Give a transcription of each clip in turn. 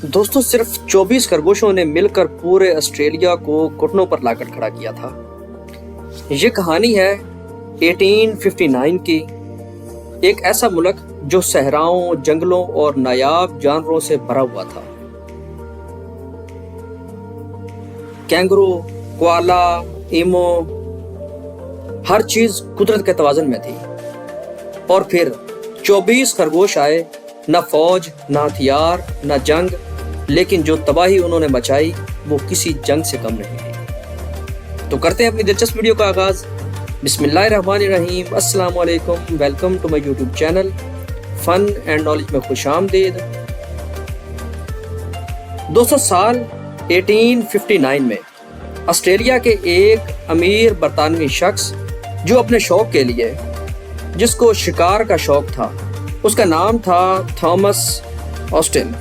दोस्तों सिर्फ 24 खरगोशों ने मिलकर पूरे ऑस्ट्रेलिया को घुटनों पर लाकर खड़ा किया था। ये कहानी है 1859 की। एक ऐसा मुल्क जो सहराओं, जंगलों और नायाब जानवरों से भरा हुआ था। कैंगरू, कोआला, ईमो, हर चीज कुदरत के तवाज़ुन में थी। और फिर 24 खरगोश आए, न फौज, न हथियार, न जंग, लेकिन जो तबाही उन्होंने मचाई वो किसी जंग से कम नहीं थी। तो करते हैं अपनी दिलचस्प वीडियो का आगाज। बिस्मिल्लाहिर्रहमानिर्रहीम, अस्सलाम वालेकुम, welcome to my YouTube channel fun and knowledge में खुशामदीद। दोस्तों साल 1859 में ऑस्ट्रेलिया के एक अमीर बरतानवी शख्स जो अपने शौक के लिए, जिसको शिकार का शौक था, उसका नाम था थॉमस ऑस्टिन।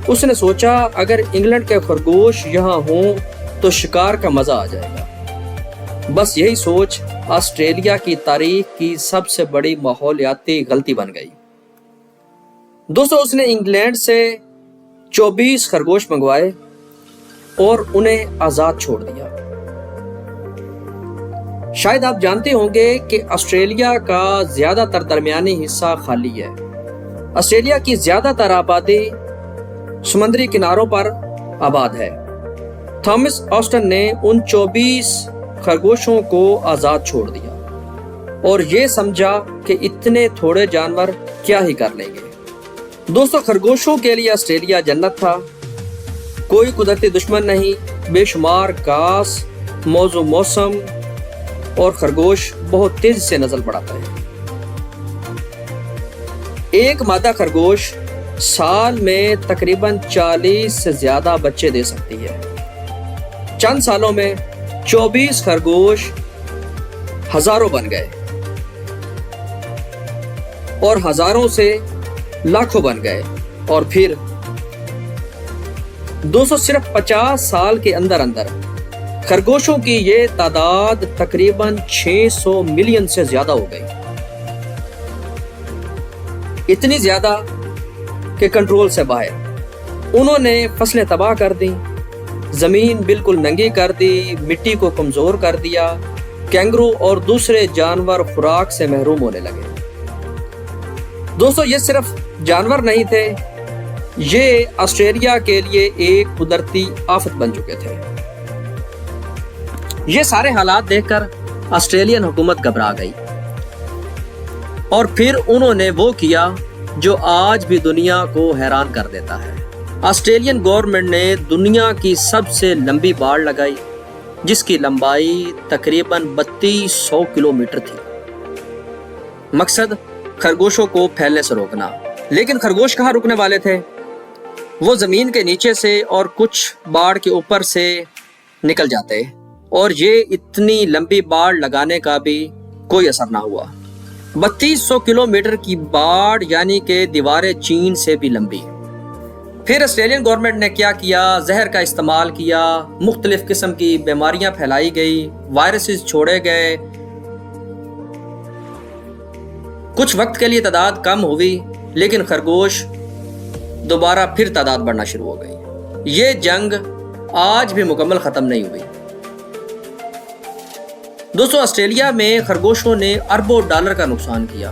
उसने सोचा अगर इंग्लैंड के खरगोश यहाँ हों तो शिकार का मज़ा आ जाएगा। बस यही सोच ऑस्ट्रेलिया की तारीख की सबसे बड़ी माहौलियाती गलती बन गई। दोस्तों उसने इंग्लैंड से 24 खरगोश मंगवाए और उन्हें आज़ाद छोड़ दिया। शायद आप जानते होंगे कि ऑस्ट्रेलिया का ज़्यादातर दरमियानी हिस्सा खाली है। ऑस्ट्रेलिया की ज़्यादातर आबादी समुद्री किनारों पर आबाद है। थॉमस ऑस्टिन ने उन 24 खरगोशों को आज़ाद छोड़ दिया और ये समझा कि इतने थोड़े जानवर क्या ही कर लेंगे। दोस्तों खरगोशों के लिए ऑस्ट्रेलिया जन्नत था। कोई कुदरती दुश्मन नहीं, बेशुमार घास, मौजू मौसम और खरगोश बहुत तेजी से नस्ल बढ़ाता है। एक मादा खरगोश साल में तकरीबन 40 से ज्यादा बच्चे दे सकती है। चंद सालों में 24 खरगोश हजारों बन गए और हजारों से लाखों बन गए। और फिर सिर्फ 50 साल के अंदर अंदर खरगोशों की ये तादाद तकरीबन 600 मिलियन से ज्यादा हो गई। इतनी ज्यादा के कंट्रोल से बाहर। उन्होंने फसलें तबाह कर दी, जमीन बिल्कुल नंगी कर दी, मिट्टी को कमजोर कर दिया। कैंगरू और दूसरे जानवर खुराक से महरूम होने लगे। दोस्तों ये सिर्फ जानवर नहीं थे, ये ऑस्ट्रेलिया के लिए एक कुदरती आफत बन चुके थे। ये सारे हालात देखकर ऑस्ट्रेलियन हुकूमत घबरा गई और फिर उन्होंने वो किया जो आज भी दुनिया को हैरान कर देता है। ऑस्ट्रेलियन गवर्नमेंट ने दुनिया की सबसे लंबी बाड़ लगाई, जिसकी लंबाई तकरीबन 3200 किलोमीटर थी। मकसद खरगोशों को फैलने से रोकना। लेकिन खरगोश कहाँ रुकने वाले थे? वो जमीन के नीचे से और कुछ बाड़ के ऊपर से निकल जाते और ये इतनी लंबी बाड़ लगाने का भी कोई असर ना हुआ। 3200 किलोमीटर की बाड़ यानी कि दीवारें चीन से भी लंबी। फिर ऑस्ट्रेलियन गवर्नमेंट ने क्या किया? जहर का इस्तेमाल किया, मुख्तलिफ किस्म की बीमारियां फैलाई गई, वायरसेस छोड़े गए। कुछ वक्त के लिए तादाद कम हुई, लेकिन खरगोश दोबारा फिर तादाद बढ़ना शुरू हो गई। ये जंग आज भी मुकम्मल खत्म नहीं हुई। दोस्तों ऑस्ट्रेलिया में खरगोशों ने अरबों डॉलर का नुकसान किया।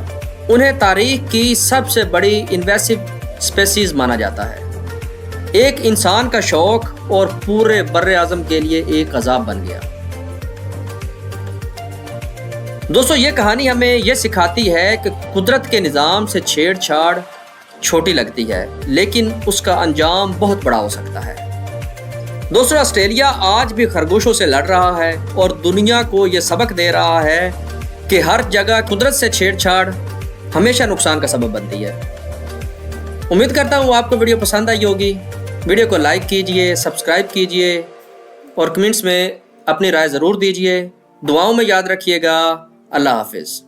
उन्हें तारीख की सबसे बड़ी इन्वेसिव स्पेसीज माना जाता है। एक इंसान का शौक और पूरे बर्रे आज़म के लिए एक अजाब बन गया। दोस्तों ये कहानी हमें यह सिखाती है कि कुदरत के निज़ाम से छेड़छाड़ छोटी लगती है, लेकिन उसका अंजाम बहुत बड़ा हो सकता है। दोस्तों ऑस्ट्रेलिया आज भी खरगोशों से लड़ रहा है और दुनिया को ये सबक दे रहा है कि हर जगह कुदरत से छेड़छाड़ हमेशा नुकसान का सबब बनती है। उम्मीद करता हूँ आपको वीडियो पसंद आई होगी। वीडियो को लाइक कीजिए, सब्सक्राइब कीजिए और कमेंट्स में अपनी राय ज़रूर दीजिए। दुआओं में याद रखिएगा। अल्लाह हाफिज़।